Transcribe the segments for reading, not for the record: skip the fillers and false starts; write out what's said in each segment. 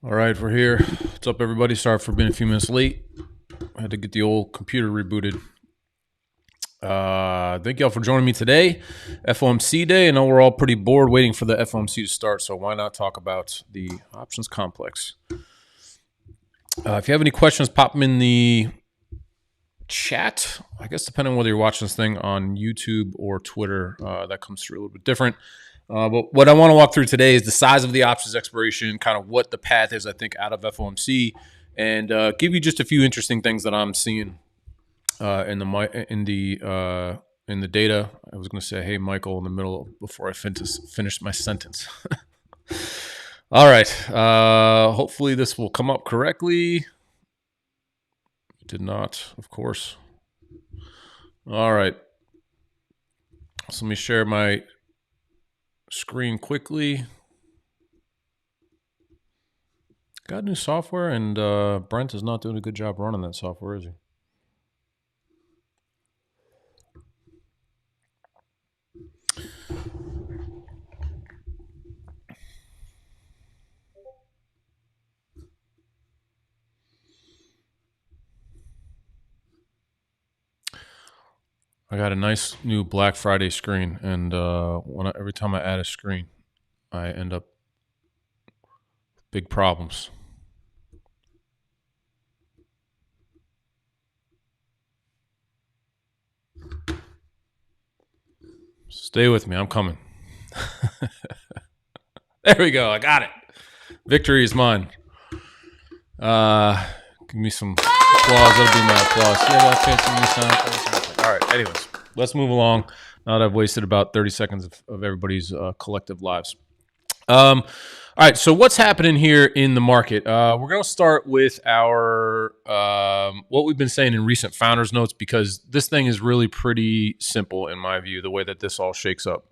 All right, we're here. What's up, everybody? Sorry for being a few minutes late. I had to get the old computer rebooted. Thank y'all for joining me today. FOMC day. I know we're all pretty bored waiting for the FOMC to start, so why not talk about the options complex? If you have any questions, pop them in the chat. I guess depending on whether you're watching this thing on YouTube or Twitter, that comes through a little bit different. But what I want to walk through today is the size of the options expiration, kind of what the path is, I think, out of FOMC, and give you just a few interesting things that I'm seeing in the data. I was going to say, "Hey, Michael," in the middle before I finish my sentence. All right. Hopefully, this will come up correctly. It did not, of course. All right. So let me share my screen quickly. Got new software, and Brent is not doing a good job running that software, is he? I got a nice new Black Friday screen, and every time I add a screen, I end up with big problems. Stay with me. I'm coming. There we go. I got it. Victory is mine. Give me some applause. That'll be my applause. Yeah, that's fancy. All right. Anyways, let's move along. Now that I've wasted about 30 seconds of everybody's collective lives. All right. So what's happening here in the market? We're going to start with our what we've been saying in recent founders notes, because this thing is really pretty simple in my view, the way that this all shakes up.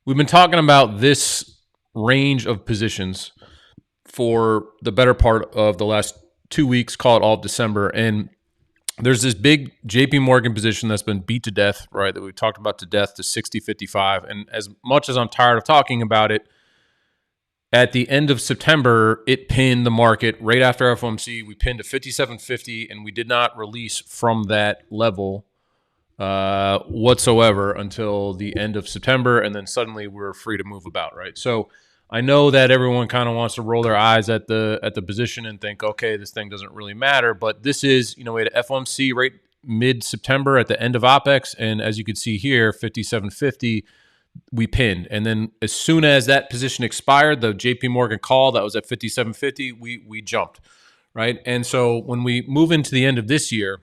We've been talking about this range of positions for the better part of the last 2 weeks, call it all of December. And there's this big JP Morgan position that's been beat to death, right, that we've talked about to death, to 60.55. And as much as I'm tired of talking about it, at the end of September, it pinned the market right after FOMC. We pinned to 57.50, and we did not release from that level whatsoever until the end of September. And then suddenly we're free to move about, right? So I know that everyone kind of wants to roll their eyes at the position and think, okay, this thing doesn't really matter. But this is, we had FOMC right mid-September at the end of OPEX. And as you can see here, 57.50, we pinned. And then as soon as that position expired, the JP Morgan call that was at 57.50, we jumped, right? And so when we move into the end of this year,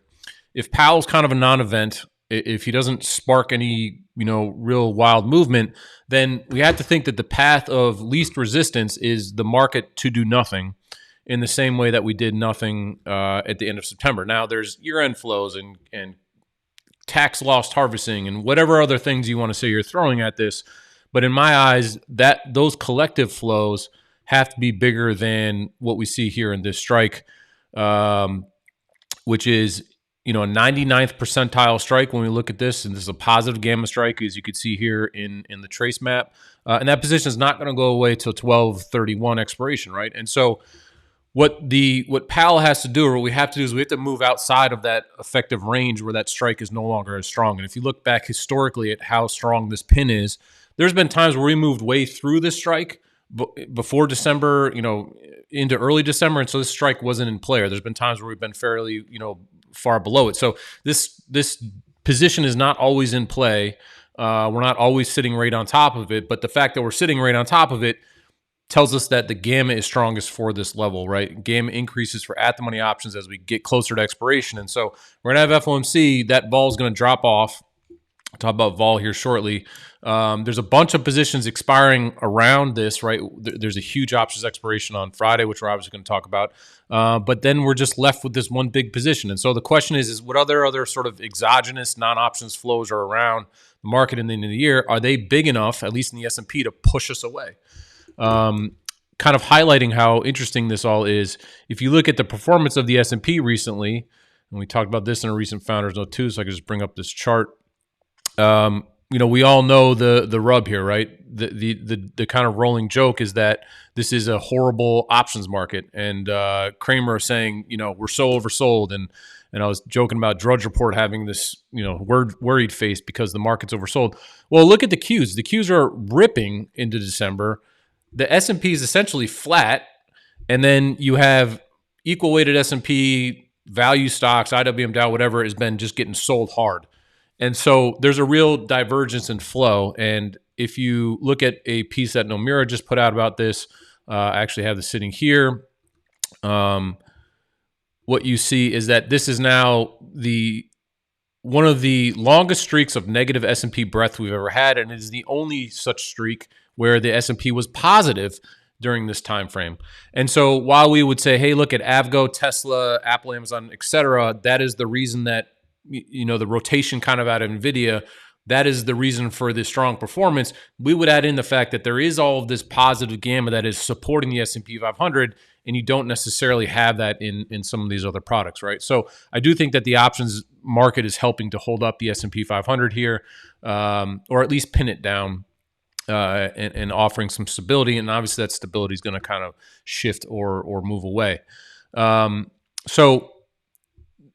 if Powell's kind of a non-event, if he doesn't spark any, real wild movement, then we have to think that the path of least resistance is the market to do nothing, in the same way that we did nothing at the end of September. Now, there's year-end flows and tax loss harvesting and whatever other things you want to say you're throwing at this. But in my eyes, those collective flows have to be bigger than what we see here in this strike, which is a 99th percentile strike when we look at this, and this is a positive gamma strike, as you can see here in the trace map. And that position is not going to go away till 12/31 expiration, right? And so what Powell has to do, or what we have to do, is we have to move outside of that effective range where that strike is no longer as strong. And if you look back historically at how strong this pin is, there's been times where we moved way through this strike before December, into early December, and so this strike wasn't in play. Or there's been times where we've been fairly, far below it. So this position is not always in play. We're not always sitting right on top of it, but the fact that we're sitting right on top of it tells us that the gamma is strongest for this level, right? Gamma increases for at-the-money options as we get closer to expiration. And so we're going to have FOMC. That vol is going to drop off. I'll talk about vol here shortly. There's a bunch of positions expiring around this, right? There's a huge options expiration on Friday, which we're obviously going to talk about. But then we're just left with this one big position. And so the question is what other sort of exogenous non-options flows are around the market in the end of the year? Are they big enough, at least in the S&P, to push us away? Kind of highlighting how interesting this all is. If you look at the performance of the S&P recently, and we talked about this in a recent Founders Note too, so I can just bring up this chart. We all know the rub here, right? the kind of rolling joke is that this is a horrible options market, and Kramer saying, we're so oversold, and I was joking about Drudge Report having this, worried face because the market's oversold. Well, look at the Qs. The Qs are ripping into December. The S&P is essentially flat, and then you have equal weighted S&P value stocks, IWM Dow, whatever, has been just getting sold hard. And so there's a real divergence in flow. And if you look at a piece that Nomura just put out about this, I actually have this sitting here. What you see is that this is now one of the longest streaks of negative S&P breadth we've ever had, and it is the only such streak where the S&P was positive during this time frame. And so while we would say, hey, look at Avgo, Tesla, Apple, Amazon, et cetera, that is the reason that, the rotation kind of out of NVIDIA, that is the reason for the strong performance. We would add in the fact that there is all of this positive gamma that is supporting the S&P 500, and you don't necessarily have that in some of these other products, right? So I do think that the options market is helping to hold up the S&P 500 here, or at least pin it down, and offering some stability. And obviously that stability is going to kind of shift or move away. So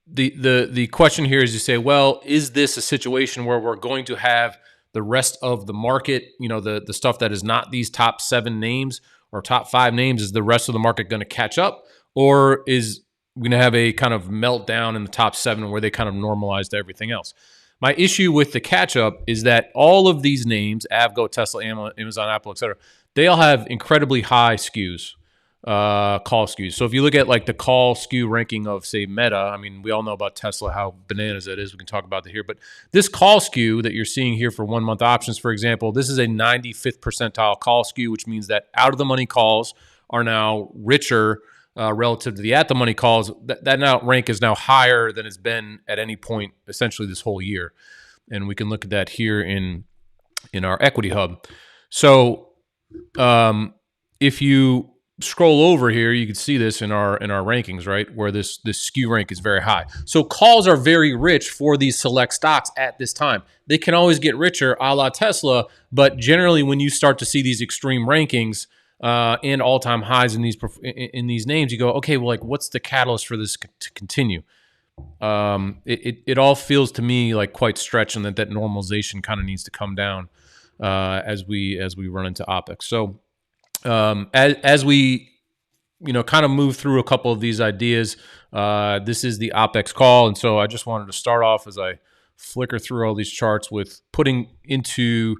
the question here is, you say, well, is this a situation where we're going to have the rest of the market, the stuff that is not these top 7 names or top 5 names, is the rest of the market going to catch up? Or is we going to have a kind of meltdown in the top 7 where they kind of normalize to everything else? My issue with the catch-up is that all of these names, Avgo, Tesla, Amazon, Apple, et cetera, they all have incredibly high skews, call skews. So if you look at like the call skew ranking of, say, Meta, I mean, we all know about Tesla, how bananas that is. We can talk about that here. But this call skew that you're seeing here for 1-month options, for example, this is a 95th percentile call skew, which means that out-of-the-money calls are now richer relative to the at-the-money calls. That now rank is now higher than it's been at any point essentially this whole year. And we can look at that here in our equity hub. So if you scroll over here, you can see this in our rankings, right, where this skew rank is very high. So calls are very rich for these select stocks at this time. They can always get richer, a la Tesla, but generally when you start to see these extreme rankings and all-time highs in these names, you go, okay, well, like, what's the catalyst for this to continue? It all feels to me like quite stretched, and that normalization kind of needs to come down as we run into OPEX. So as we kind of move through a couple of these ideas, this is the OPEX call, and so I just wanted to start off as I flicker through all these charts with putting into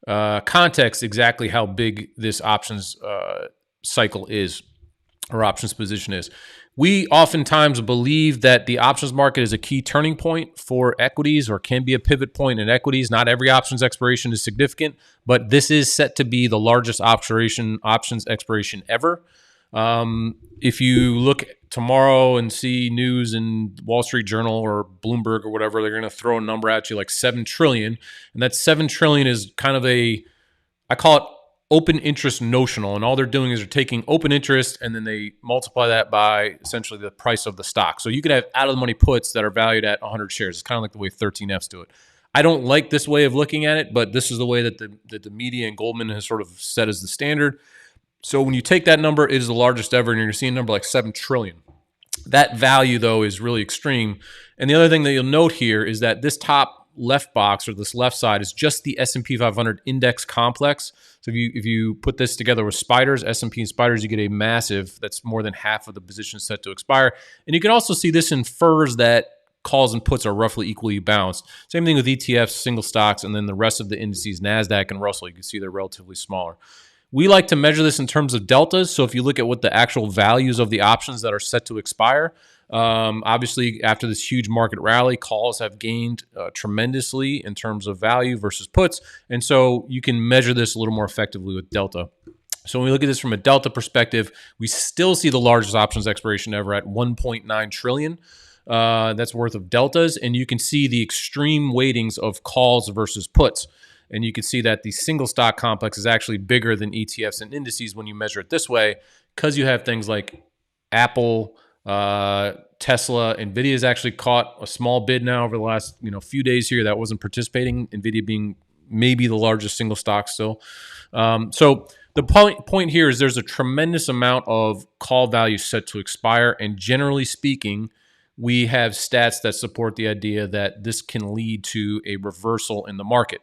context exactly how big this options cycle is, or options position is. We oftentimes believe that the options market is a key turning point for equities, or can be a pivot point in equities. Not every options expiration is significant, but this is set to be the largest options expiration ever. If you look tomorrow and see news in Wall Street Journal or Bloomberg or whatever, they're going to throw a number at you like 7 trillion. And that 7 trillion is kind of I call it open interest notional. And all they're doing is they're taking open interest and then they multiply that by essentially the price of the stock. So you could have out of the money puts that are valued at 100 shares. It's kind of like the way 13Fs do it. I don't like this way of looking at it, but this is the way that the media and Goldman has sort of set as the standard. So when you take that number, it is the largest ever, and you're seeing a number like 7 trillion. That value, though, is really extreme. And the other thing that you'll note here is that this top left box, or this left side, is just the S&P 500 index complex. So if you put this together with spiders, S&P and spiders, you get a massive, that's more than half of the positions set to expire. And you can also see this infers that calls and puts are roughly equally balanced. Same thing with ETFs, single stocks, and then the rest of the indices, NASDAQ and Russell, you can see they're relatively smaller. We like to measure this in terms of deltas. So if you look at what the actual values of the options that are set to expire, obviously after this huge market rally, calls have gained tremendously in terms of value versus puts. And so you can measure this a little more effectively with delta. So when we look at this from a delta perspective, we still see the largest options expiration ever at 1.9 trillion. That's worth of deltas. And you can see the extreme weightings of calls versus puts. And you can see that the single stock complex is actually bigger than ETFs and indices when you measure it this way, because you have things like Apple, Tesla. NVIDIA has actually caught a small bid now over the last few days here that wasn't participating. NVIDIA being maybe the largest single stock still. So the point here is there's a tremendous amount of call value set to expire, and generally speaking, we have stats that support the idea that this can lead to a reversal in the market.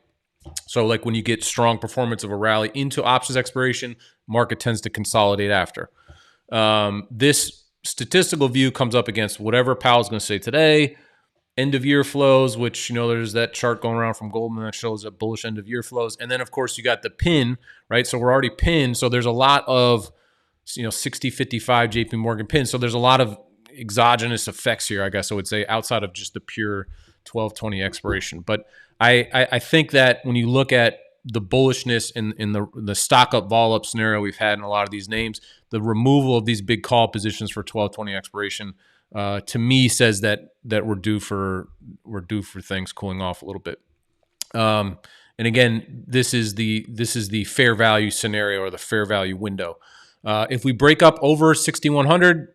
So like when you get strong performance of a rally into options expiration, market tends to consolidate after. This statistical view comes up against whatever Powell's going to say today, end of year flows, which, there's that chart going around from Goldman that shows that bullish end of year flows. And then of course you got the pin, right? So we're already pinned. So there's a lot of, 60-55 JP Morgan pin. So there's a lot of exogenous effects here, I guess I would say, outside of just the pure 12/20 expiration. But I think that when you look at the bullishness in the stock up, vol up scenario we've had in a lot of these names, the removal of these big call positions for 12/20 expiration, to me says that we're due for things cooling off a little bit. And again, this is the fair value scenario or the fair value window. If we break up over 6,100,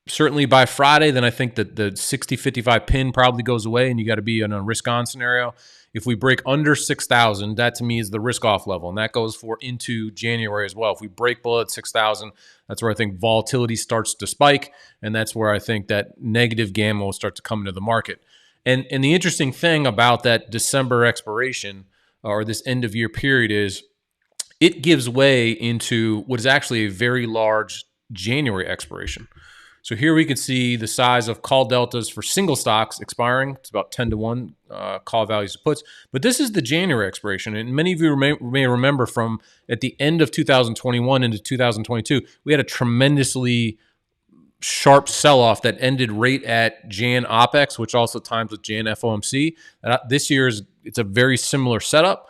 certainly by Friday, then I think that the 60-55 pin probably goes away and you got to be in a risk on scenario. If we break under 6,000, that to me is the risk off level, and that goes for into January as well. If we break below 6,000, that's where I think volatility starts to spike, and that's where I think that negative gamma will start to come into the market. And the interesting thing about that December expiration or this end of year period is it gives way into what is actually a very large January expiration. So here we can see the size of call deltas for single stocks expiring. It's about 10-to-1 call values to puts. But this is the January expiration. And many of you may remember from at the end of 2021 into 2022, we had a tremendously sharp sell-off that ended right at Jan OPEX, which also times with Jan FOMC. This year, it's a very similar setup.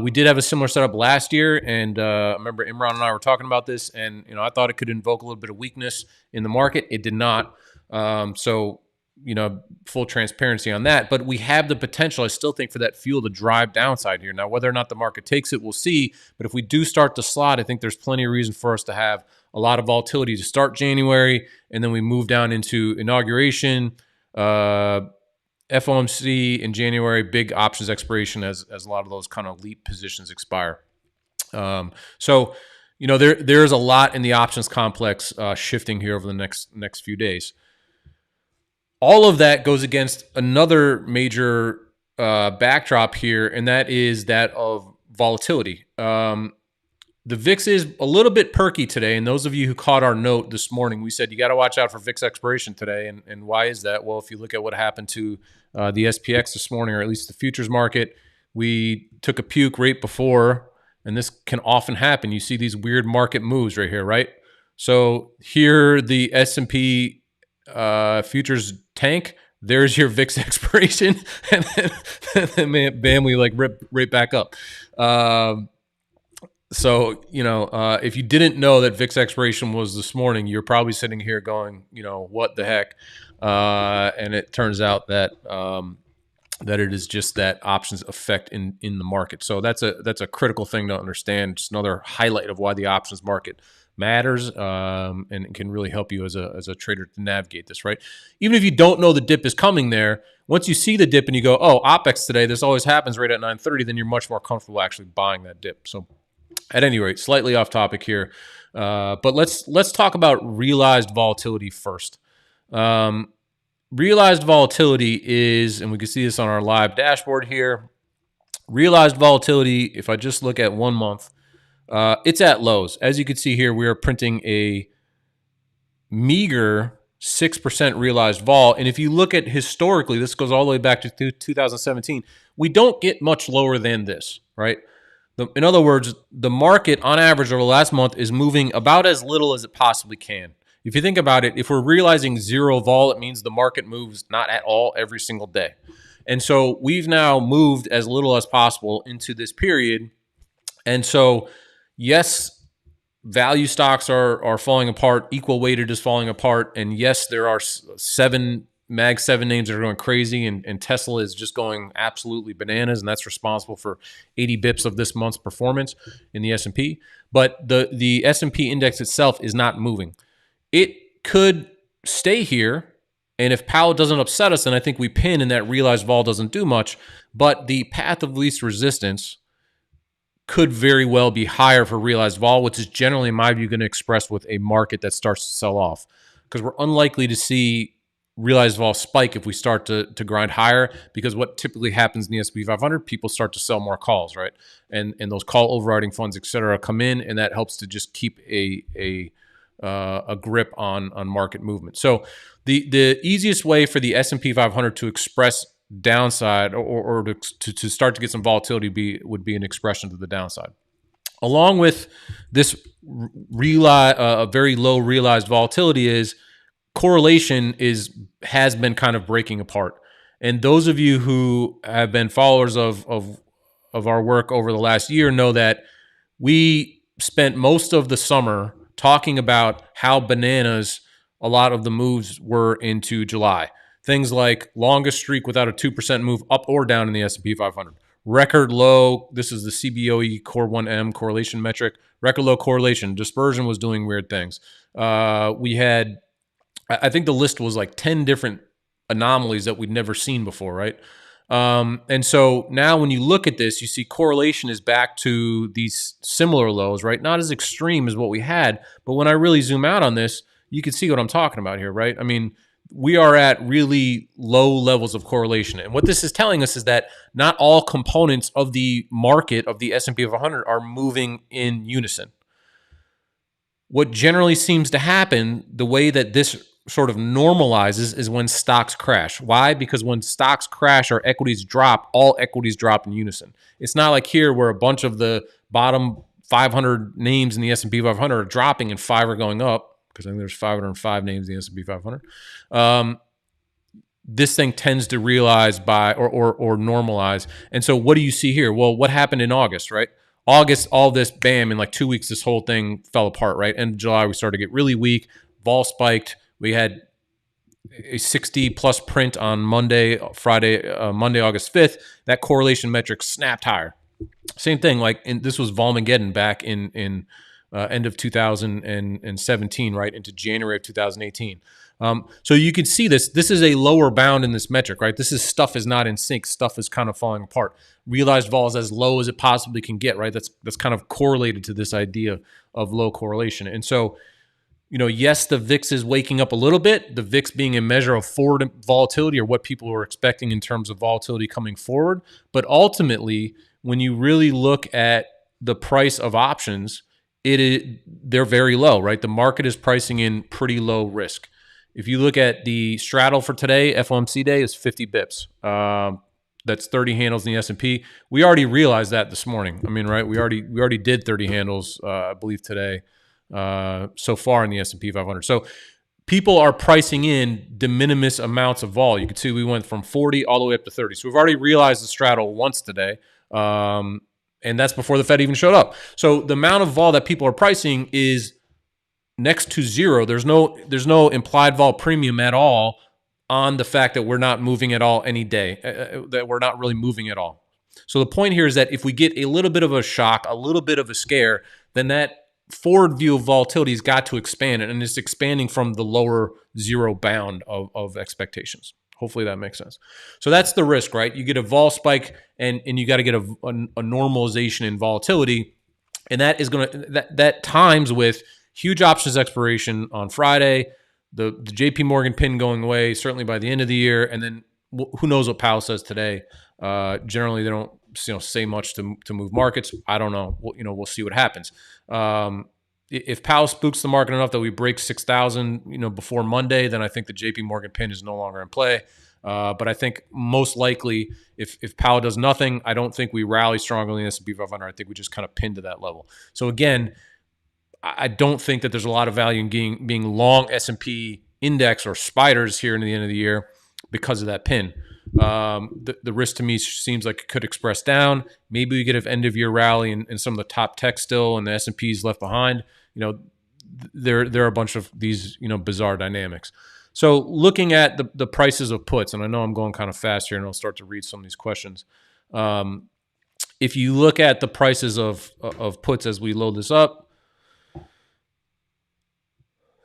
We did have a similar setup last year, and I remember Imran and I were talking about this, and I thought it could invoke a little bit of weakness in the market. It did not. So full transparency on that. But we have the potential, I still think, for that fuel to drive downside here. Now, whether or not the market takes it, we'll see. But if we do start to slot, I think there's plenty of reason for us to have a lot of volatility to start January, and then we move down into inauguration, FOMC in January, big options expiration as a lot of those kind of leap positions expire. So there's a lot in the options complex shifting here over the next few days. All of that goes against another major backdrop here, and that is that of volatility. The VIX is a little bit perky today, and those of you who caught our note this morning, we said you got to watch out for VIX expiration today, and why is that? Well, if you look at what happened to the SPX this morning, or at least the futures market, we took a puke right before, and this can often happen. You see these weird market moves right here, right? So here the S&P futures tank, there's your VIX expiration, and then bam, we rip right back up. So, if you didn't know that VIX expiration was this morning, you're probably sitting here going, what the heck? And it turns out that that it is just that options effect in the market. So that's a critical thing to understand. Just another highlight of why the options market matters, and it can really help you as a trader to navigate this, right? Even if you don't know the dip is coming there, once you see the dip and you go, oh, OPEX today, this always happens right at 9:30, then you're much more comfortable actually buying that dip. So at any rate, slightly off topic here, but let's talk about realized volatility first. Realized volatility is, and we can see this on our live dashboard here, realized volatility, if I just look at 1 month, it's at lows. As you can see here, we are printing a meager 6% realized vol. And if you look at historically, this goes all the way back to 2017, we don't get much lower than this, right? In other words, the market on average over the last month is moving about as little as it possibly can. If you think about it, if we're realizing zero vol, it means the market moves not at all every single day. And so we've now moved as little as possible into this period. And so, yes, value stocks are falling apart. Equal weighted is falling apart. And yes, there are Mag 7 names that are going crazy, and Tesla is just going absolutely bananas, and that's responsible for 80 bips of this month's performance in the S&P. But the S&P index itself is not moving. It could stay here And if Powell doesn't upset us, then I think we pin and that realized vol doesn't do much. But the path of least resistance could very well be higher for realized vol, which is generally, in my view, going to express with a market that starts to sell off. Because we're unlikely to see realized vol spike if we start to grind higher, because what typically happens in the S&P 500, people start to sell more calls, right? And those call overriding funds, et cetera, come in, and that helps to just keep a grip on market movement. So the easiest way for the S&P 500 to express downside or to start to get some volatility would be an expression to the downside. Along with this very low realized volatility is correlation has been kind of breaking apart. And those of you who have been followers of our work over the last year know that we spent most of the summer talking about how bananas a lot of the moves were into July. Things like longest streak without a 2% move up or down in the S&P 500. Record low, this is the CBOE Core 1M correlation metric. Record low correlation. Dispersion was doing weird things. We had, I think the list was like 10 different anomalies that we'd never seen before, right? And so now when you look at this, you see correlation is back to these similar lows, right? Not as extreme as what we had, but when I really zoom out on this, you can see what I'm talking about here, right? I mean, we are at really low levels of correlation. And what this is telling us is that not all components of the market of the S&P 500 are moving in unison. What generally seems to happen, the way that this sort of normalizes, is when stocks crash. Why? Because when stocks crash or equities drop, all equities drop in unison. It's not like here where a bunch of the bottom 500 names in the S&P 500 are dropping and 5 are going up, because I think there's 505 names in the S&P 500. This thing tends to realize or normalize. And so what do you see here? Well, what happened in August, right? August, all this, bam, in like 2 weeks, this whole thing fell apart, right? End of July, we started to get really weak. Vol spiked. We had a 60 plus print on Monday, August 5th. That correlation metric snapped higher. Same thing, this was Volmageddon back in end of 2017, right, into January of 2018. So you can see this. This is a lower bound in this metric, right? Stuff is not in sync. Stuff is kind of falling apart. Realized vol is as low as it possibly can get, right? That's kind of correlated to this idea of low correlation. And so, yes, the VIX is waking up a little bit, the VIX being a measure of forward volatility or what people are expecting in terms of volatility coming forward. But ultimately, when you really look at the price of options, they're very low, right? The market is pricing in pretty low risk. If you look at the straddle for today, FOMC day is 50 bips. That's 30 handles in the S&P. We already realized that this morning. I mean, right? We already did 30 handles, I believe, today so far in the S&P 500. So people are pricing in de minimis amounts of vol. You can see we went from 40 all the way up to 30. So we've already realized the straddle once today. And that's before the Fed even showed up. So the amount of vol that people are pricing is next to zero. There's no implied vol premium at all on the fact that we're not moving at all any day, that we're not really moving at all. So the point here is that if we get a little bit of a shock, a little bit of a scare, then that forward view of volatility has got to expand, and it's expanding from the lower zero bound of expectations. Hopefully that makes sense. So that's the risk, right? You get a vol spike and you got to get a normalization in volatility. And that is going to, that times with huge options expiration on Friday, the JP Morgan pin going away, certainly by the end of the year. And then who knows what Powell says today. Generally they don't say much to move markets. I don't know. We'll see what happens. If Powell spooks the market enough that we break 6,000, before Monday, then I think the JP Morgan pin is no longer in play. But I think most likely if Powell does nothing, I don't think we rally strongly in the S&P 500. I think we just kind of pin to that level. So again, I don't think that there's a lot of value in being long S&P index or spiders here in the end of the year because of that pin. The risk to me seems like it could express down. Maybe we get an end of year rally and some of the top tech still and the S&P is left behind. There are a bunch of these bizarre dynamics. So looking at the prices of puts, and I know I'm going kind of fast here and I'll start to read some of these questions. If you look at the prices of puts as we load this up,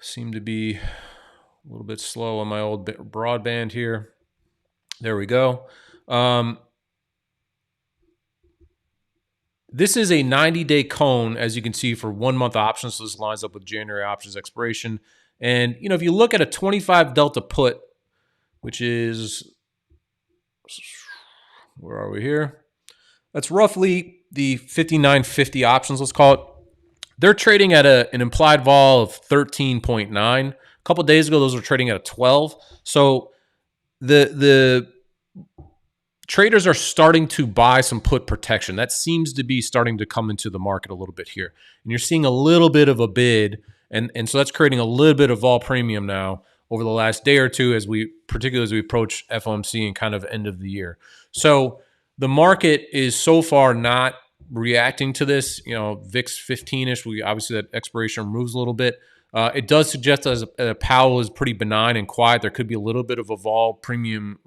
seem to be A little bit slow on my old broadband here. There we go. This is a 90-day cone, as you can see, for 1 month options. So this lines up with January options expiration. And, if you look at a 25 delta put, which is, where are we here? That's roughly the 59.50 options, let's call it. They're trading at an implied vol of 13.9. A couple of days ago, those were trading at a 12. So the traders are starting to buy some put protection. That seems to be starting to come into the market a little bit here. And you're seeing a little bit of a bid. And so that's creating a little bit of vol premium now over the last day or two, particularly as we approach FOMC and kind of end of the year. So the market is so far not reacting to this. VIX 15-ish, obviously that expiration moves a little bit. It does suggest that Powell is pretty benign and quiet. There could be a little bit of a vol premium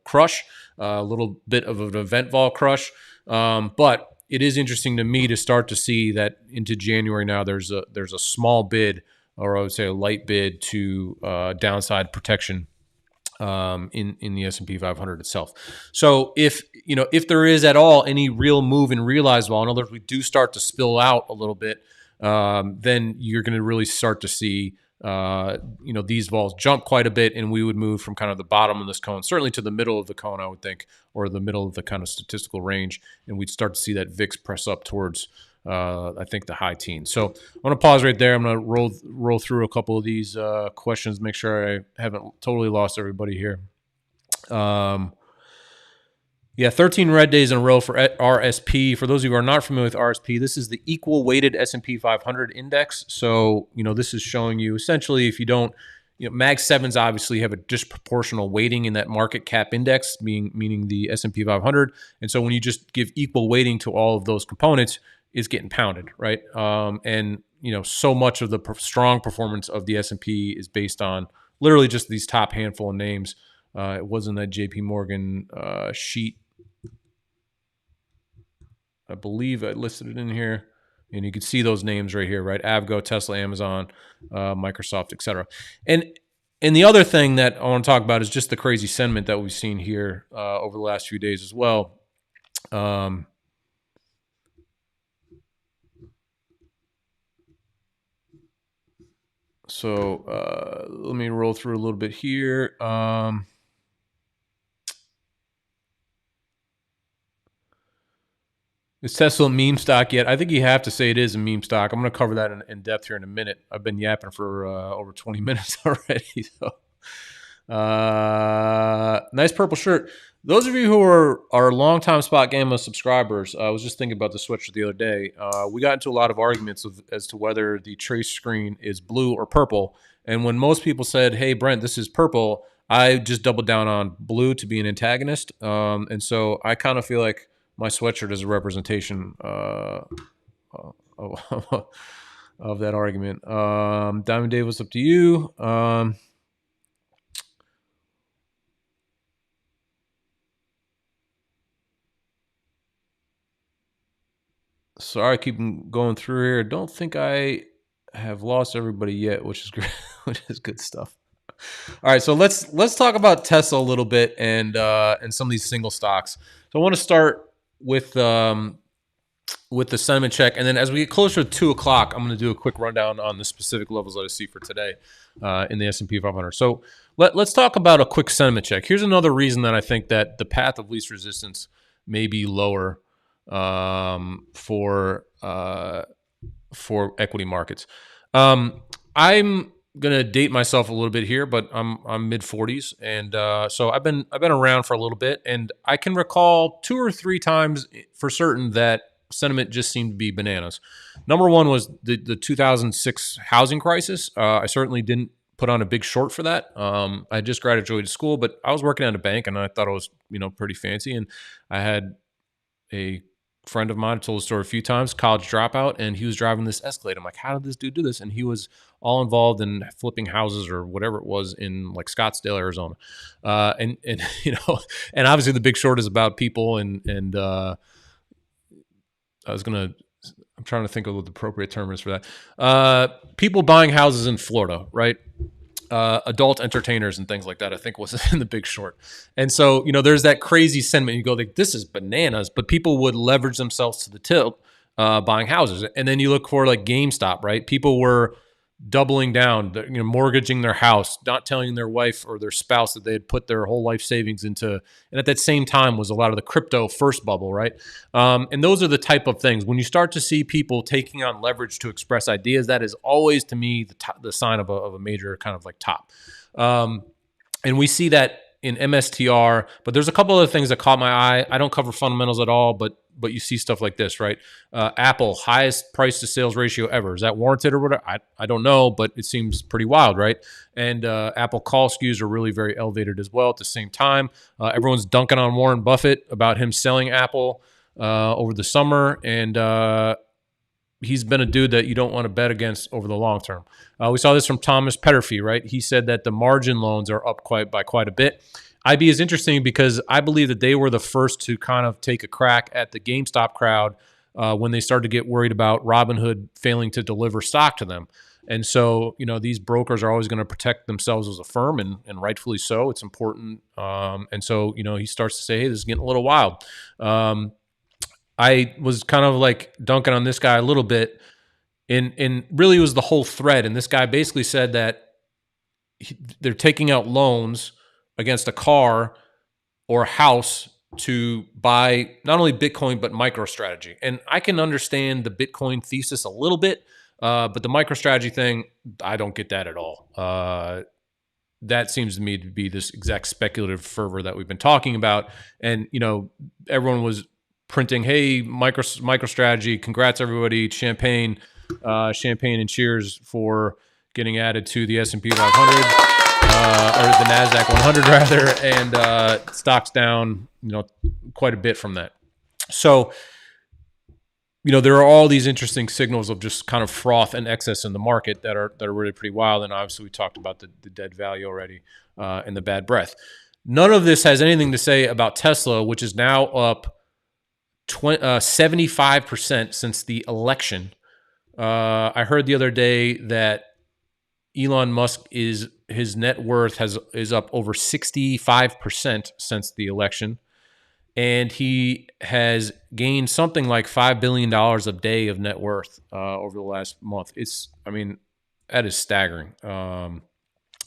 crush, a little bit of an event vol crush. But it is interesting to me to start to see that into January now there's a small bid, or I would say a light bid to downside protection in the S&P 500 itself. So if there is at all any real move in realized vol, in other words, we do start to spill out a little bit, then you're going to really start to see these vols jump quite a bit, and we would move from kind of the bottom of this cone, certainly to the middle of the cone, I would think, or the middle of the kind of statistical range, and we'd start to see that VIX press up towards I think the high teens. So I'm going to pause right there. I'm going to roll through a couple of these questions, make sure I haven't totally lost everybody here. 13 red days in a row for RSP. For those of you who are not familiar with RSP, this is the equal weighted S&P 500 index. So, this is showing you essentially if you don't, Mag 7s obviously have a disproportional weighting in that market cap index, meaning the S&P 500. And so when you just give equal weighting to all of those components, it's getting pounded, right? And so much of the strong performance of the S&P is based on literally just these top handful of names. It wasn't that JP Morgan sheet. I believe I listed it in here, and you can see those names right here, right? Avgo, Tesla, Amazon, Microsoft, etc. And the other thing that I want to talk about is just the crazy sentiment that we've seen here over the last few days as well. So let me roll through a little bit here. Is Tesla a meme stock yet? I think you have to say it is a meme stock. I'm going to cover that in depth here in a minute. I've been yapping for over 20 minutes already. So, nice purple shirt. Those of you who are longtime SpotGamma subscribers, I was just thinking about the sweatshirt the other day. We got into a lot of arguments as to whether the trace screen is blue or purple. And when most people said, "Hey, Brent, this is purple," I just doubled down on blue to be an antagonist. And so I kind of feel like my sweatshirt is a representation of that argument. Diamond Dave, what's up to you? Sorry, I keep going through here. Don't think I have lost everybody yet, which is great, which is good stuff. All right, so let's talk about Tesla a little bit and some of these single stocks. So I want to start with the sentiment check, and then as we get closer to 2 o'clock, I'm going to do a quick rundown on the specific levels that I see for today in the S&P 500. So let's talk about a quick sentiment check. Here's another reason that I think that the path of least resistance may be lower for equity markets. I'm gonna date myself a little bit here, but I'm mid 40s, and so I've been around for a little bit, and I can recall 2 or 3 times for certain that sentiment just seemed to be bananas. Number one was the 2006 housing crisis. I certainly didn't put on a big short for that. I just graduated school, but I was working at a bank, and I thought it was pretty fancy, and I had a friend of mine, I told the story a few times, college dropout, and he was driving this Escalade. I'm like, how did this dude do this? And he was all involved in flipping houses or whatever it was in like Scottsdale, Arizona. And and obviously the Big Short is about people and I'm trying to think of what the appropriate term is for that. People buying houses in Florida, right? adult entertainers and things like that, I think was in The Big Short. And so, there's that crazy sentiment. You go like, this is bananas, but people would leverage themselves to the tilt buying houses. And then you look for like GameStop, right? People were doubling down, mortgaging their house, not telling their wife or their spouse that they had put their whole life savings into. And at that same time was a lot of the crypto first bubble, right? And those are the type of things. When you start to see people taking on leverage to express ideas, that is always, to me, the sign of a major kind of like top. And we see that in MSTR, but there's a couple other things that caught my eye. I don't cover fundamentals at all, but you see stuff like this, right? Apple, highest price to sales ratio ever. Is that warranted or whatever? I don't know, but it seems pretty wild, right? And Apple call skews are really very elevated as well at the same time. Everyone's dunking on Warren Buffett about him selling Apple over the summer, and he's been a dude that you don't want to bet against over the long term. We saw this from Thomas Petterfy, right? He said that the margin loans are up by quite a bit. IB is interesting because I believe that they were the first to kind of take a crack at the GameStop crowd when they started to get worried about Robinhood failing to deliver stock to them. And so, these brokers are always going to protect themselves as a firm, and rightfully so. It's important. And so, he starts to say, hey, this is getting a little wild. I was kind of like dunking on this guy a little bit, and really it was the whole thread. And this guy basically said that they're taking out loans against a car or a house to buy not only Bitcoin, but MicroStrategy. And I can understand the Bitcoin thesis a little bit, but the MicroStrategy thing, I don't get that at all. That seems to me to be this exact speculative fervor that we've been talking about. And, everyone was printing, hey, MicroStrategy, congrats everybody, champagne and cheers for getting added to the S&P 500. Or the NASDAQ 100 rather, and stocks down, quite a bit from that. So, there are all these interesting signals of just kind of froth and excess in the market that are really pretty wild. And obviously, we talked about the dead value already and the bad breath. None of this has anything to say about Tesla, which is now up 75% since the election. I heard the other day that Elon Musk his net worth is up over 65% since the election, and he has gained something like $5 billion a day of net worth over the last month. That is staggering,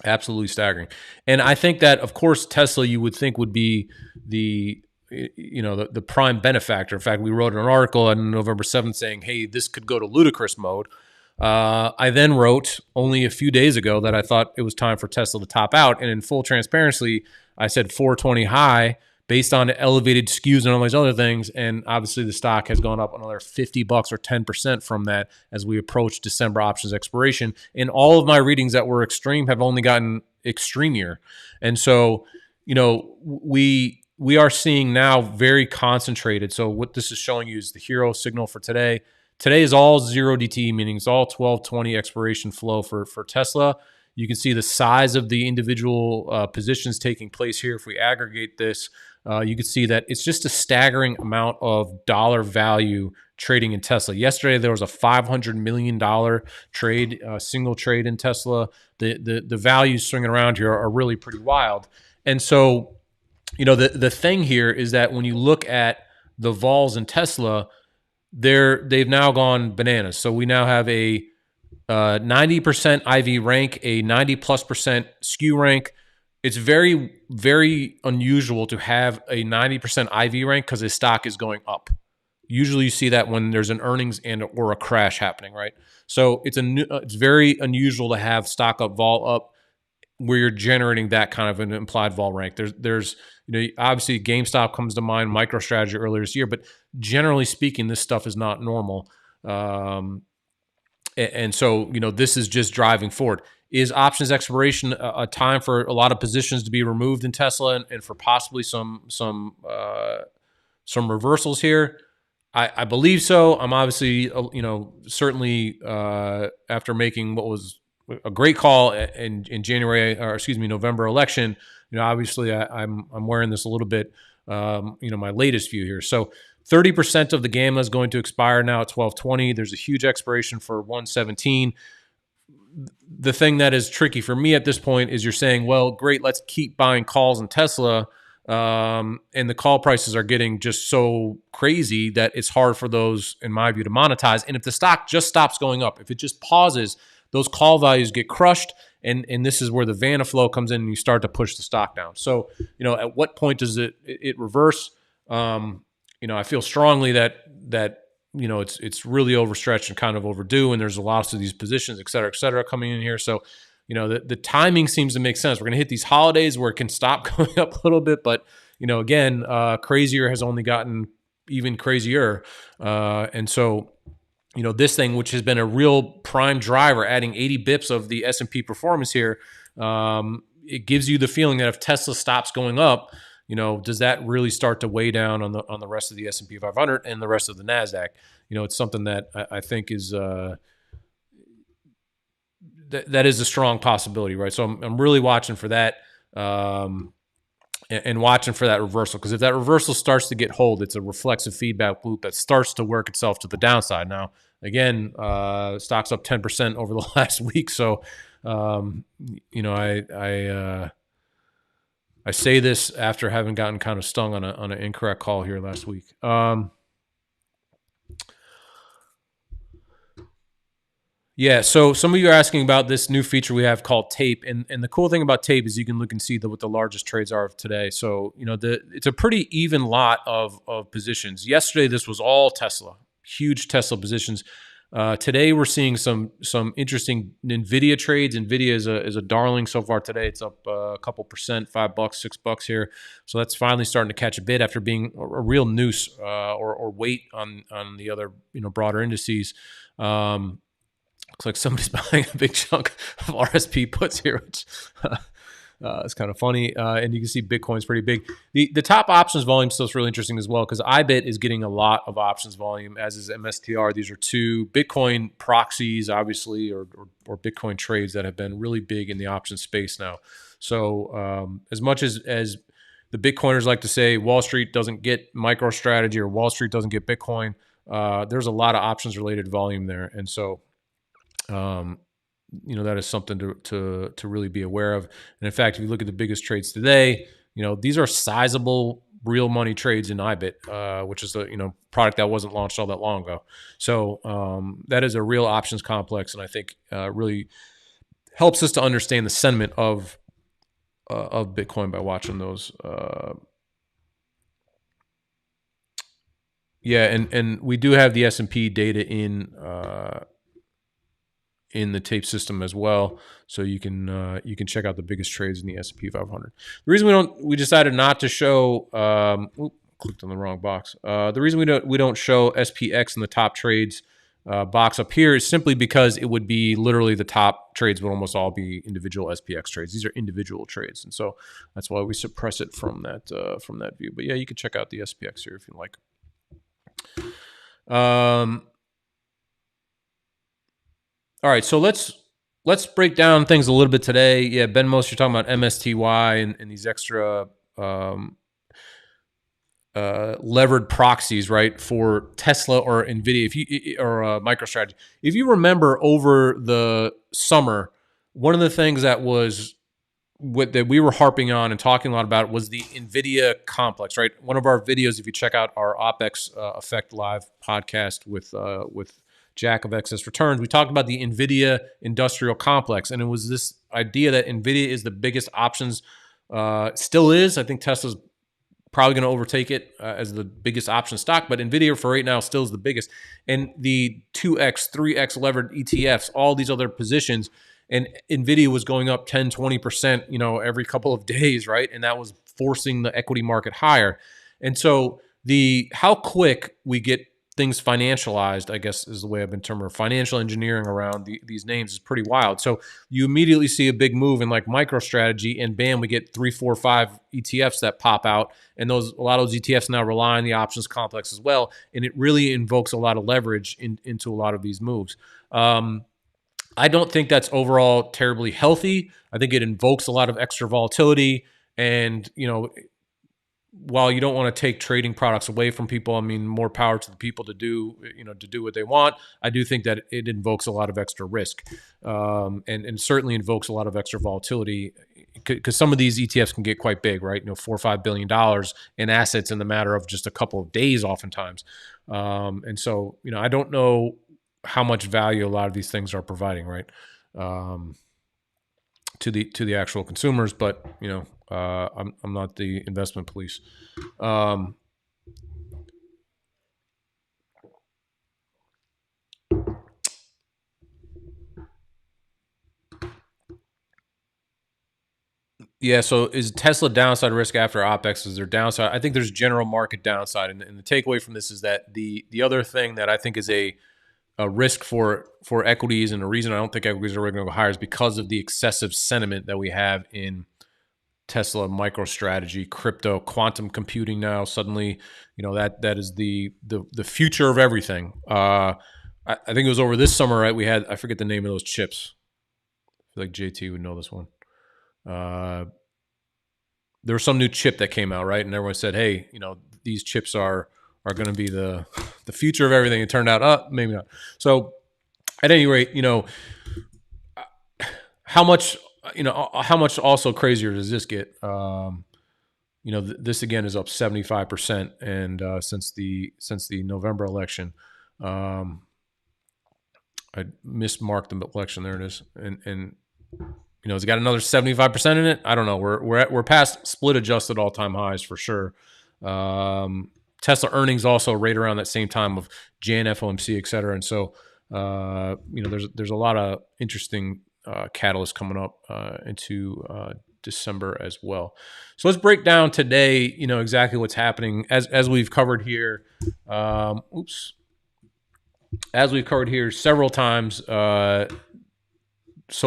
absolutely staggering. And I think that, of course, Tesla you would think would be the prime benefactor. In fact, we wrote an article on November 7th saying, hey, this could go to ludicrous mode. I then wrote only a few days ago that I thought it was time for Tesla to top out. And in full transparency, I said 420 high based on elevated skews and all these other things. And obviously the stock has gone up another $50 or 10% from that as we approach December options expiration. And all of my readings that were extreme have only gotten extremier. And so, we are seeing now very concentrated. So what this is showing you is the hero signal for today. Today is all 0DTE, meaning it's all 12/20 expiration flow for Tesla. You can see the size of the individual positions taking place here. If we aggregate this, you can see that it's just a staggering amount of dollar value trading in Tesla. Yesterday, there was a $500 million trade, single trade in Tesla. The values swinging around here are really pretty wild. And so, the thing here is that when you look at the vols in Tesla, they've now gone bananas. So we now have a 90% IV rank, a 90+% skew rank. It's very, very unusual to have a 90% IV rank because his stock is going up. Usually you see that when there's an earnings or a crash happening, right? So it's very unusual to have stock up, vol up, where you're generating that kind of an implied vol rank. There's obviously GameStop comes to mind, MicroStrategy earlier this year, but generally speaking, this stuff is not normal. And so, this is just driving forward. Is options expiration a time for a lot of positions to be removed in Tesla and for possibly some reversals here? I believe so. I'm obviously, certainly after making what was a great call in November election, obviously I'm wearing this a little bit, my latest view here. So 30% of the gamma is going to expire now at 12/20. There's a huge expiration for 1/17. the thing that is tricky for me at this point is you're saying, well, great, let's keep buying calls in Tesla. And the call prices are getting just so crazy that it's hard for those, in my view, to monetize. And if the stock just stops going up, if it just pauses, those call values get crushed. And this is where the Vanna flow comes in and you start to push the stock down. So, at what point does it reverse? I feel strongly that it's really overstretched and kind of overdue, and there's lots of these positions, et cetera, coming in here. So, the timing seems to make sense. We're going to hit these holidays where it can stop going up a little bit, but again, crazier has only gotten even crazier, and so this thing, which has been a real prime driver, adding 80 bips of the S&P performance here, it gives you the feeling that if Tesla stops going up, does that really start to weigh down on the rest of the S&P 500 and the rest of the NASDAQ? It's something that I think is that is a strong possibility, right? So I'm really watching for that and watching for that reversal, because if that reversal starts to get hold, it's a reflexive feedback loop that starts to work itself to the downside. Now, again, stock's up 10% over the last week, so I say this after having gotten kind of stung on an incorrect call here last week. Yeah, so some of you are asking about this new feature we have called Tape, and the cool thing about Tape is you can look and see what the largest trades are of today. So it's a pretty even lot of positions. Yesterday, this was all Tesla, huge Tesla positions. Today, we're seeing some interesting NVIDIA trades. NVIDIA is a darling so far today. It's up a couple percent, $5, $6 here. So that's finally starting to catch a bid after being a real noose or weight on the other broader indices. Looks like somebody's buying a big chunk of RSP puts here, which it's kind of funny. And you can see Bitcoin's pretty big. The top options volume still is really interesting as well, because IBIT is getting a lot of options volume, as is MSTR. These are two Bitcoin proxies, obviously, or Bitcoin trades that have been really big in the options space now. So as much as the Bitcoiners like to say Wall Street doesn't get MicroStrategy or Wall Street doesn't get Bitcoin, there's a lot of options related volume there. And so that is something to really be aware of. And in fact, if you look at the biggest trades today, these are sizable real money trades in IBIT, which is the product that wasn't launched all that long ago. So that is a real options complex, and I think really helps us to understand the sentiment of Bitcoin by watching those. And we do have the S&P data in the Tape system as well, so you can check out the biggest trades in the S&P 500. The reason we decided not to show clicked on the wrong box. The reason we don't show SPX in the top trades box up here is simply because it would be literally the top trades would almost all be individual SPX trades. These are individual trades, and so that's why we suppress it from that view. But yeah, you can check out the SPX here if you like. All right, so let's break down things a little bit today. Yeah, Ben Most, you're talking about MSTY and these extra levered proxies, right, for Tesla or NVIDIA, or MicroStrategy. If you remember over the summer, one of the things that we were harping on and talking a lot about was the NVIDIA complex, right? One of our videos, if you check out our OPEX Effect Live podcast with Jack of Excess Returns, we talked about the NVIDIA industrial complex, and it was this idea that NVIDIA is the biggest options, still is. I think Tesla's probably going to overtake it as the biggest option stock, but NVIDIA for right now still is the biggest. And the 2x, 3x levered ETFs, all these other positions, and NVIDIA was going up 10, 20%, every couple of days, right? And that was forcing the equity market higher. And so how quick we get things financialized, I guess is the way I've been terming financial engineering around these names is pretty wild. So you immediately see a big move in like MicroStrategy, and bam, we get 3, 4, 5 ETFs that pop out, and a lot of those ETFs now rely on the options complex as well, and it really invokes a lot of leverage into a lot of these moves. I don't think that's overall terribly healthy. I think it invokes a lot of extra volatility, and while you don't want to take trading products away from people, I mean, more power to the people to do, to do what they want. I do think that it invokes a lot of extra risk, and certainly invokes a lot of extra volatility, because some of these ETFs can get quite big, right? $4 or $5 billion in assets in the matter of just a couple of days, oftentimes. And so, I don't know how much value a lot of these things are providing, right? To the actual consumers, but I'm not the investment police. Yeah. So is Tesla downside risk after OPEX? Is there downside? I think there's general market downside, and the takeaway from this is that the other thing that I think is a risk for equities, and the reason I don't think equities are really going to go higher, is because of the excessive sentiment that we have in Tesla, MicroStrategy, crypto, quantum computing. Now suddenly, that is the future of everything. I think it was over this summer, right? We had, I forget the name of those chips. I feel like JT would know this one. There was some new chip that came out, right? And everyone said, hey, these chips are going to be the future of everything. It turned out, maybe not. So at any rate, how much also crazier does this get? This again is up 75%, and since the November election. I mismarked the election. There it is, and it's got another 75% in it. I don't know. We're past split adjusted all time highs for sure. Tesla earnings also right around that same time of Jan, FOMC, et cetera. And so there's a lot of interesting catalysts coming up into December as well. So let's break down today, exactly what's happening as we've covered here. As we've covered here several times so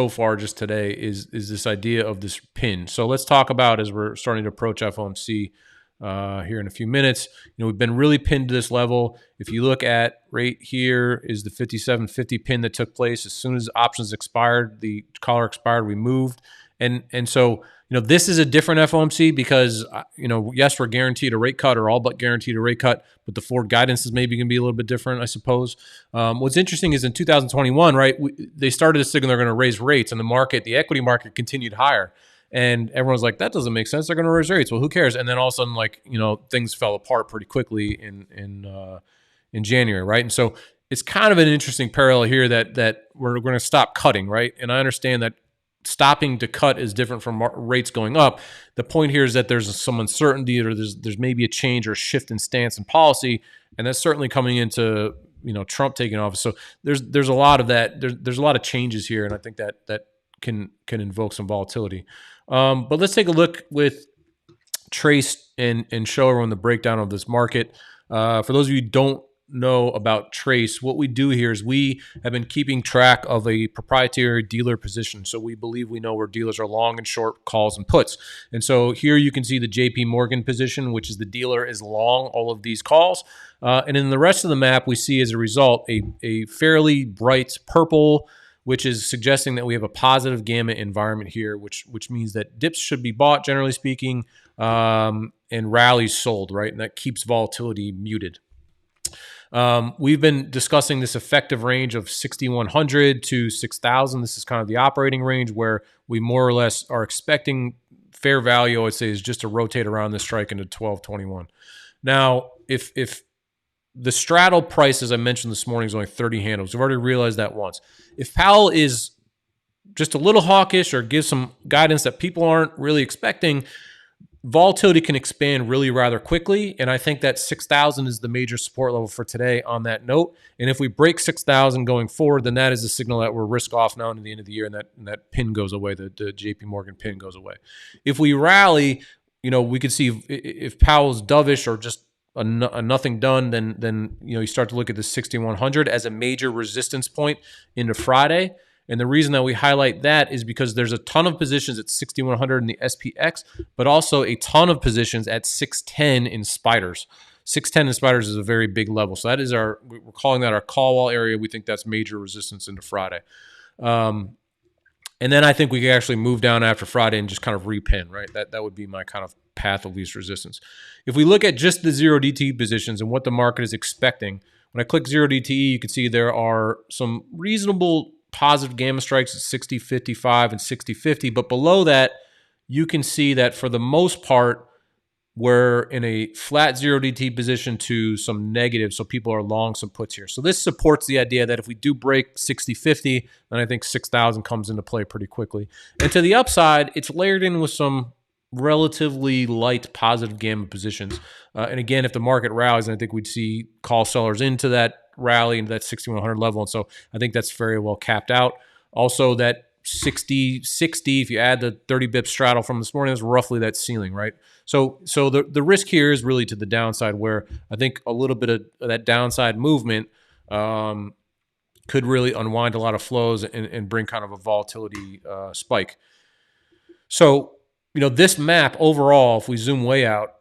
far, just today, is this idea of this pin. So let's talk about, as we're starting to approach FOMC here in a few minutes. We've been really pinned to this level. If you look at right here is the 5750 pin that took place as soon as options expired, the collar expired, we moved, and so this is a different FOMC because yes, we're guaranteed a rate cut, or all but guaranteed a rate cut, but the forward guidance is maybe going to be a little bit different, I suppose. What's interesting is in 2021, right, they started to signal they're going to raise rates, and the equity market continued higher. And everyone's like, that doesn't make sense. They're going to raise rates. Well, who cares? And then all of a sudden, things fell apart pretty quickly in January, right? And so it's kind of an interesting parallel here that we're going to stop cutting, right? And I understand that stopping to cut is different from rates going up. The point here is that there's some uncertainty, or there's maybe a change or a shift in stance and policy, and that's certainly coming into Trump taking office. So there's a lot of that. There's a lot of changes here, and I think that can invoke some volatility. But let's take a look with Trace and show everyone the breakdown of this market. For those of you who don't know about Trace, what we do here is we have been keeping track of a proprietary dealer position. So we believe we know where dealers are long and short calls and puts. And so here you can see the JP Morgan position, which is the dealer is long all of these calls. And in the rest of the map, we see as a result a fairly bright purple, which is suggesting that we have a positive gamma environment here, which means that dips should be bought, generally speaking, and rallies sold, right? And that keeps volatility muted. We've been discussing this effective range of 6,100 to 6,000. This is kind of the operating range where we more or less are expecting fair value, I would say, is just to rotate around this strike into 1221. Now, if the straddle price, as I mentioned this morning, is only 30 handles. We've already realized that once. If Powell is just a little hawkish or gives some guidance that people aren't really expecting, volatility can expand really rather quickly. And I think that 6,000 is the major support level for today on that note. And if we break 6,000 going forward, then that is a signal that we're risk off now into the end of the year, and that pin goes away, the JP Morgan pin goes away. If we rally, we could see if Powell's dovish or just a nothing done, then you start to look at the 6,100 as a major resistance point into Friday. And the reason that we highlight that is because there's a ton of positions at 6,100 in the SPX, but also a ton of positions at 610 in spiders. 610 in spiders is a very big level. So that is we're calling that our call wall area. We think that's major resistance into Friday. And then I think we could actually move down after Friday and just kind of repin, right? That would be my kind of path of least resistance. If we look at just the 0DTE positions and what the market is expecting, when I click 0DTE, you can see there are some reasonable positive gamma strikes at 60.55 and 60.50. But below that, you can see that for the most part, we're in a flat 0DT position to some negative, so people are long some puts here. So this supports the idea that if we do break 60.50, then I think 6,000 comes into play pretty quickly. And to the upside, it's layered in with some relatively light positive gamma positions. And again, if the market rallies, I think we'd see call sellers into that rally, into that 6,100 level. And so I think that's very well capped out. Also, that 60, if you add the 30 bip straddle from this morning, is roughly that ceiling, right? So the risk here is really to the downside, where I think a little bit of that downside movement could really unwind a lot of flows and bring kind of a volatility spike. So, this map overall, if we zoom way out,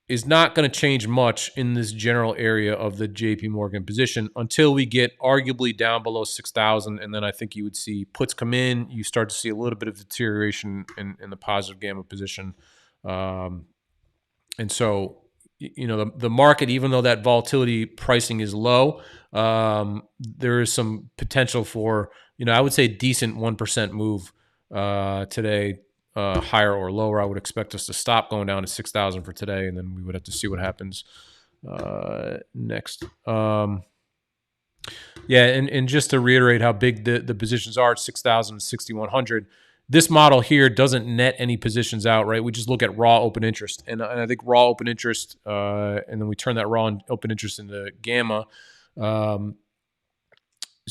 is not going to change much in this general area of the JP Morgan position until we get arguably down below 6,000. And then I think you would see puts come in. You start to see a little bit of deterioration in the positive gamma position. And so, the market, even though that volatility pricing is low, there is some potential for, I would say decent 1% move today. Higher or lower. I would expect us to stop going down to 6,000 for today, and then we would have to see what happens next. And just to reiterate how big the positions are at 6,000 and 6,100, this model here doesn't net any positions out, right? We just look at raw open interest, and I think raw open interest, and then we turn that raw open interest into gamma. So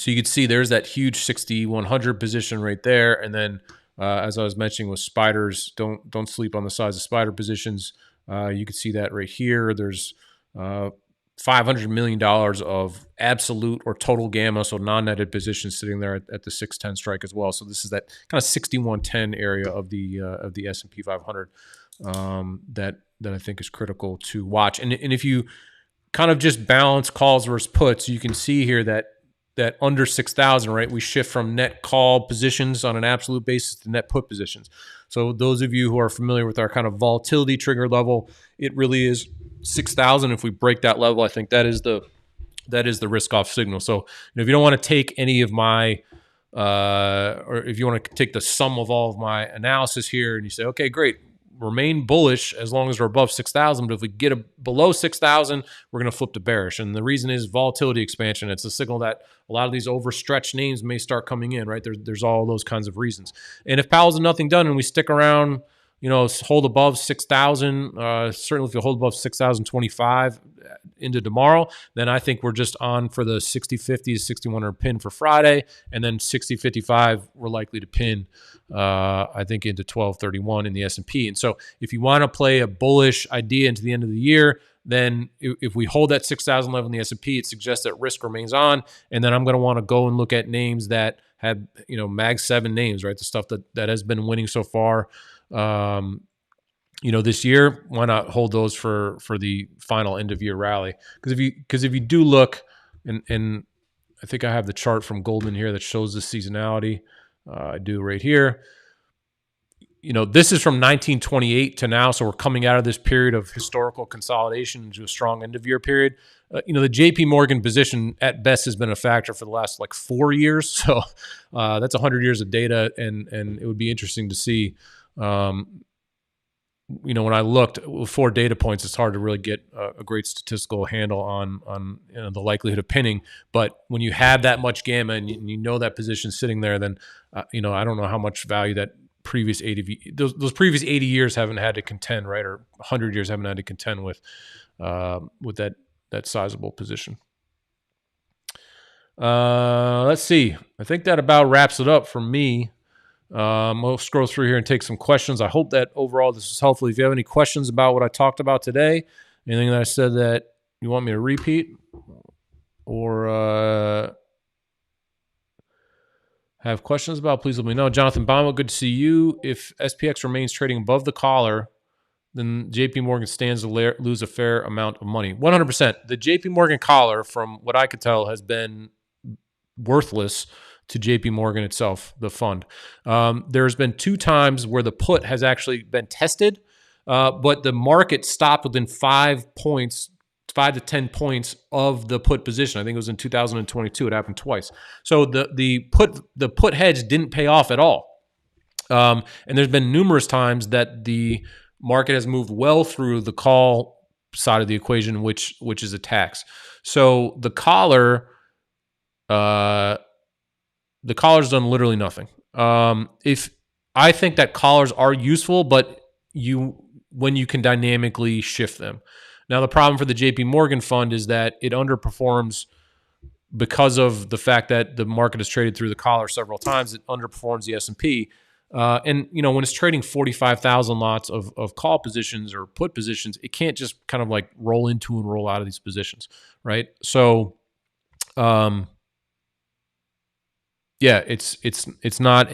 you can see there's that huge 6,100 position right there, and then as I was mentioning with spiders, don't sleep on the size of spider positions. You can see that right here. There's $500 million of absolute or total gamma, so non-netted positions sitting there at the 610 strike as well. So this is that kind of 6110 area of the S&P 500 that I think is critical to watch. And if you kind of just balance calls versus puts, you can see here that under 6,000, right, we shift from net call positions on an absolute basis to net put positions. So those of you who are familiar with our kind of volatility trigger level, it really is 6,000. If we break that level, I think that is the risk off signal. So if you don't want to take any of my, or if you want to take the sum of all of my analysis here, and you say, okay, great, remain bullish as long as we're above 6,000. But if we get below 6,000, we're going to flip to bearish. And the reason is volatility expansion. It's a signal that a lot of these overstretched names may start coming in, right? There's all those kinds of reasons. And if Powell's nothing done and we stick around, hold above 6,000, certainly if you hold above 6,025 into tomorrow, then I think we're just on for the 60.50 to 6,100 pin for Friday. And then 60.55, we're likely to pin, I think, into 12.31 in the S&P. And so if you want to play a bullish idea into the end of the year, then if we hold that 6,000 level in the S&P, it suggests that risk remains on. And then I'm going to want to go and look at names that have, Mag 7 names, right? The stuff that has been winning so far, this year. Why not hold those for the final end of year rally? Because if you do look, and I think I have the chart from Goldman here that shows the seasonality. I do right here. This is from 1928 to now, so we're coming out of this period of historical consolidation into a strong end of year period. The JP Morgan position at best has been a factor for the last 4 years, so that's 100 years of data, and it would be interesting to see. When I looked with 4 data points, it's hard to really get a great statistical handle on the likelihood of pinning. But when you have that much gamma and you know that position sitting there, then I don't know how much value that previous 80 those previous 80 years haven't had to contend, right, or 100 years haven't had to contend with that sizable position. Let's see. I think that about wraps it up for me. We'll scroll through here and take some questions. I hope that overall this is helpful. If you have any questions about what I talked about today, anything that I said that you want me to repeat, or have questions about, please let me know. Jonathan Bauma, good to see you. If SPX remains trading above the collar, then JP Morgan stands to lose a fair amount of money. 100%. The JP Morgan collar, from what I could tell, has been worthless to JP Morgan itself, the fund. There's been 2 times where the put has actually been tested, but the market stopped within 5 points, 5 to 10 points of the put position. I think it was in 2022. It happened twice. So the put hedge didn't pay off at all. And there's been numerous times that the market has moved well through the call side of the equation, which is a tax. So the collar's done literally nothing. If I think that collars are useful, but when you can dynamically shift them. Now, the problem for the JP Morgan fund is that it underperforms because of the fact that the market has traded through the collar several times. It underperforms the S&P. And, when it's trading 45,000 lots of call positions or put positions, it can't just kind of like roll into and roll out of these positions, right? So, it's not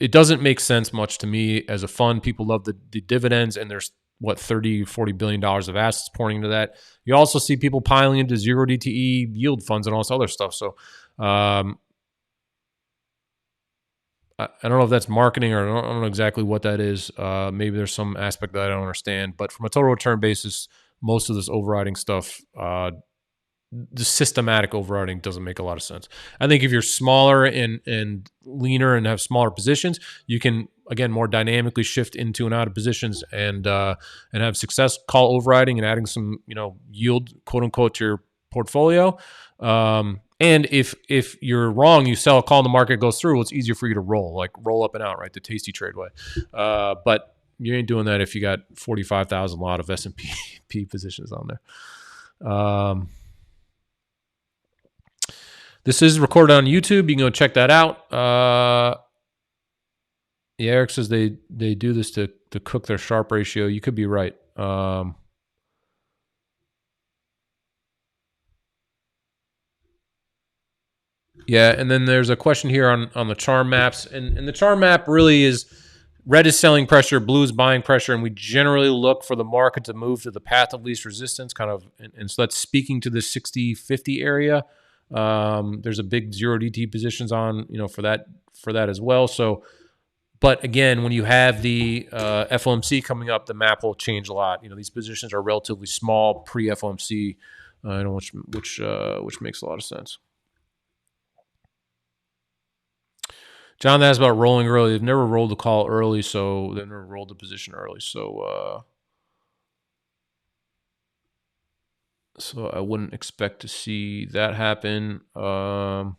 it doesn't make sense much to me as a fund. People love the dividends, and there's $30-40 billion of assets pouring into that. You also see people piling into zero DTE yield funds and all this other stuff. So I don't know if that's marketing, or I don't know exactly what that is. Maybe there's some aspect that I don't understand. But from a total return basis, most of this overriding stuff, the systematic overriding, doesn't make a lot of sense. I think if you're smaller and leaner and have smaller positions, you can, again, more dynamically shift into and out of positions and have success call overriding and adding some yield, quote unquote, to your portfolio. And if you're wrong, you sell a call and the market goes through, well, it's easier for you to roll up and out, right? The tasty trade way. But you ain't doing that if you got 45,000 lot of S&P positions on there. This is recorded on YouTube. You can go check that out. Eric says they do this to cook their Sharpe ratio. You could be right. Yeah, and then there's a question here on the charm maps. And the charm map really is red is selling pressure, blue is buying pressure, and we generally look for the market to move to the path of least resistance, kind of. And so that's speaking to the 60-50 area. There's a big zero DT positions on, for that as well. So, but again, when you have the FOMC coming up, the map will change a lot. These positions are relatively small pre-FOMC, which makes a lot of sense. John asked about rolling early. They've never rolled the call early, so they've never rolled the position early. So I wouldn't expect to see that happen. I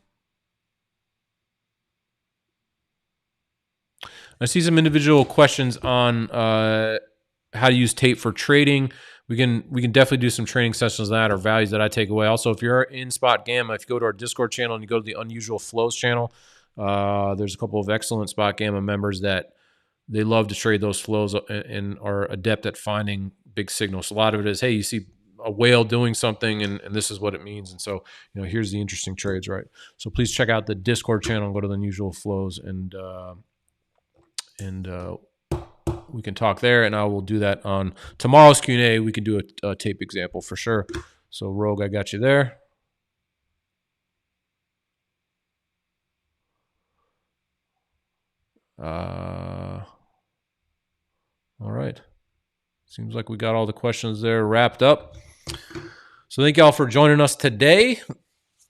see some individual questions on how to use tape for trading. We can definitely do some training sessions on that, or values that I take away. Also, if you're in SpotGamma, if you go to our Discord channel and you go to the Unusual Flows channel, there's a couple of excellent SpotGamma members that they love to trade those flows and are adept at finding big signals. So a lot of it is, hey, you see a whale doing something, and this is what it means. And so, here's the interesting trades, right? So please check out the Discord channel and go to the Unusual Flows, and we can talk there. And I will do that on tomorrow's Q&A. We can do a tape example for sure. So Rogue, I got you there. All right. Seems like we got all the questions there wrapped up. So thank y'all for joining us today.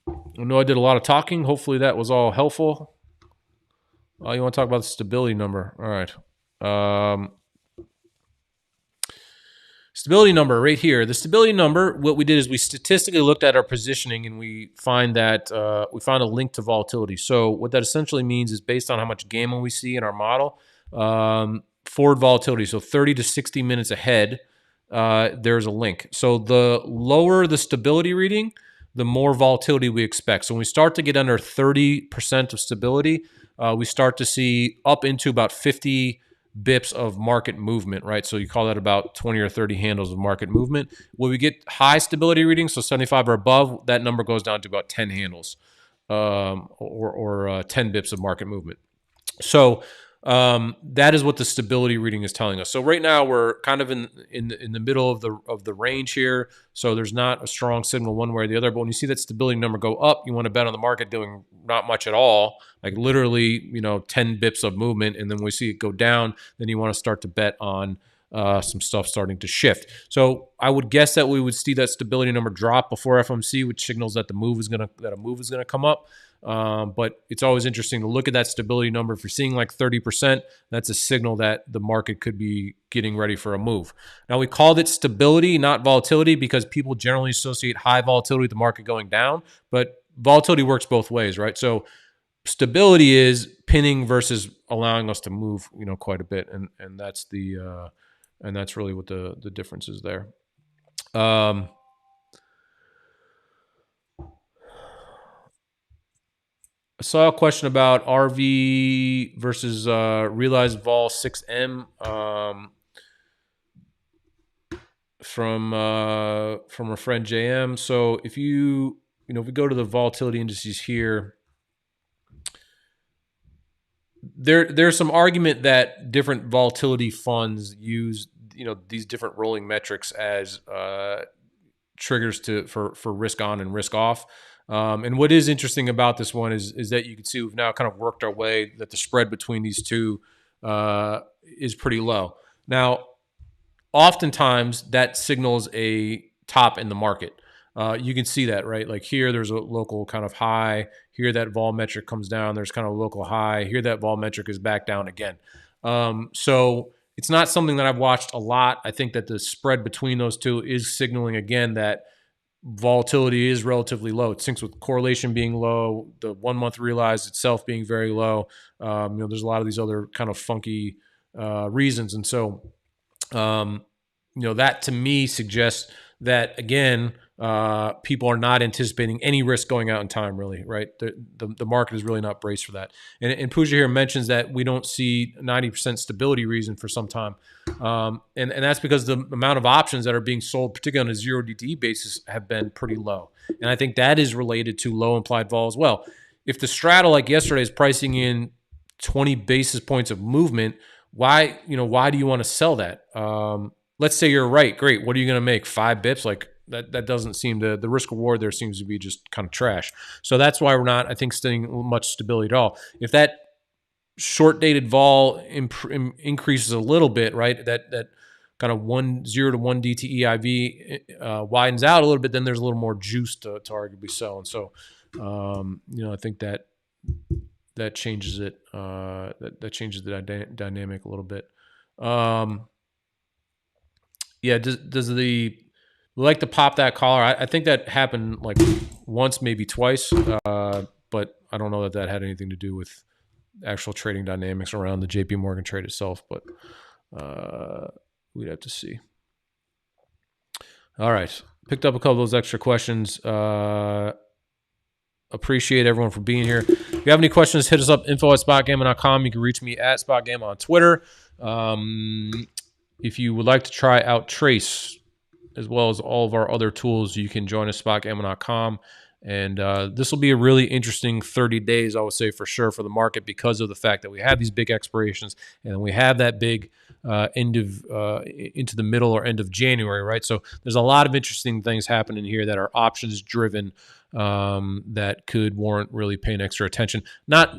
I know I did a lot of talking. Hopefully that was all helpful. Oh, you want to talk about the stability number? All right. Stability number right here. The stability number, what we did is we statistically looked at our positioning, and we find that we found a link to volatility. So what that essentially means is, based on how much gamma we see in our model, forward volatility, so 30 to 60 minutes ahead, there's a link. So the lower the stability reading, the more volatility we expect. So when we start to get under 30% of stability, we start to see up into about 50 bips of market movement, right? So you call that about 20 or 30 handles of market movement. When we get high stability readings, so 75 or above, that number goes down to about 10 handles or 10 bips of market movement. So That is what the stability reading is telling us. So right now we're kind of in the middle of the range here. So there's not a strong signal one way or the other. But when you see that stability number go up, you want to bet on the market doing not much at all, like literally 10 bips of movement. And then when we see it go down, then you want to start to bet on some stuff starting to shift. So I would guess that we would see that stability number drop before FOMC, which signals that a move is gonna come up. But it's always interesting to look at that stability number. If you're seeing like 30%, that's a signal that the market could be getting ready for a move. Now, we called it stability, not volatility, because people generally associate high volatility with the market going down, but volatility works both ways, right? So stability is pinning versus allowing us to move, quite a bit, and that's and that's really what the difference is there. I saw a question about RV versus realized vol 6M from a friend JM. So if if we go to the volatility indices here, there's some argument that different volatility funds use these different rolling metrics as triggers for risk on and risk off. And what is interesting about this one is that you can see we've now kind of worked our way that the spread between these two is pretty low. Now, oftentimes that signals a top in the market. You can see that, right? Like here, there's a local kind of high. Here, that vol metric comes down. There's kind of a local high. Here, that vol metric is back down again. So it's not something that I've watched a lot. I think that the spread between those two is signaling again that volatility is relatively low. It syncs with correlation being low, the 1 month realized itself being very low. There's a lot of these other kind of funky reasons. And so, that to me suggests that, again, people are not anticipating any risk going out in time, really, right? The market is really not braced for that. And Pooja here mentions that we don't see 90% stability reason for some time. And that's because the amount of options that are being sold, particularly on a 0 DTE basis, have been pretty low. And I think that is related to low implied vol as well. If the straddle like yesterday is pricing in 20 basis points of movement, why do you want to sell that? Let's say you're right. Great. What are you going to make? 5 bips? Like that doesn't seem to, the risk reward there seems to be just kind of trash. So that's why we're not, I think, seeing much stability at all. If that short dated vol increases a little bit, right? That kind of 0 to 1 DTE IV widens out a little bit, then there's a little more juice to arguably sell. And so, I think that changes it. That changes the dynamic a little bit. Yeah, does we like to pop that collar? I think that happened like once, maybe twice, but I don't know that had anything to do with actual trading dynamics around the JP Morgan trade itself, but we'd have to see. All right, picked up a couple of those extra questions. Appreciate everyone for being here. If you have any questions, hit us up, info@spotgamma.com. You can reach me at SpotGamma on Twitter. If you would like to try out Trace, as well as all of our other tools, you can join us, spotgamma.com. And this will be a really interesting 30 days, I would say, for sure, for the market, because of the fact that we have these big expirations and we have that big into the middle or end of January, right? So there's a lot of interesting things happening here that are options driven, that could warrant really paying extra attention. Not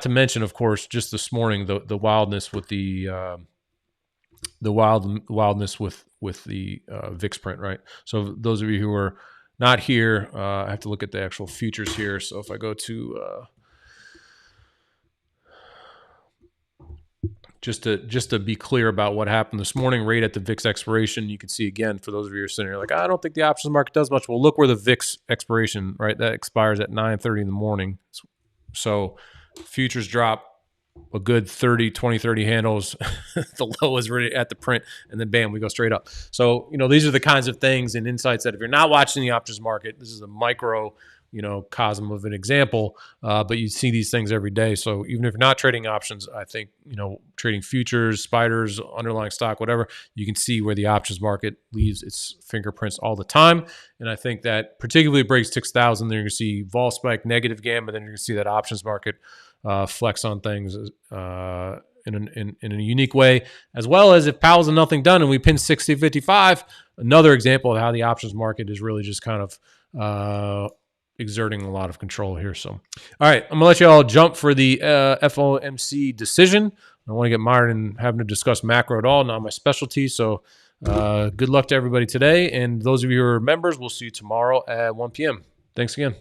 to mention, of course, just this morning, the wildness with the wildness with the VIX print, right? So those of you who are not here, I have to look at the actual futures here. So if I go to just to be clear about what happened this morning, right at the VIX expiration, you can see again, for those of you who are sitting here like, I don't think the options market does much. Well, look where the VIX expiration, right? That expires at 9:30 in the morning. So futures drop a good 20-30 handles. The low is really at the print, and then bam, we go straight up. So, these are the kinds of things and insights that if you're not watching the options market, this is a micro, cosm of an example, but you see these things every day. So even if you're not trading options, I think, trading futures, spiders, underlying stock, whatever, you can see where the options market leaves its fingerprints all the time. And I think that particularly breaks 6,000, then you're going to see vol spike, negative gamma, then you're going to see that options market flex on things in a unique way, as well as if Powell's a nothing done and we pin 60.55, another example of how the options market is really just kind of exerting a lot of control here. So, all right, I'm gonna let you all jump for the FOMC decision. I don't want to get mired in having to discuss macro at all, not my specialty. So good luck to everybody today. And those of you who are members, we'll see you tomorrow at 1 p.m. Thanks again.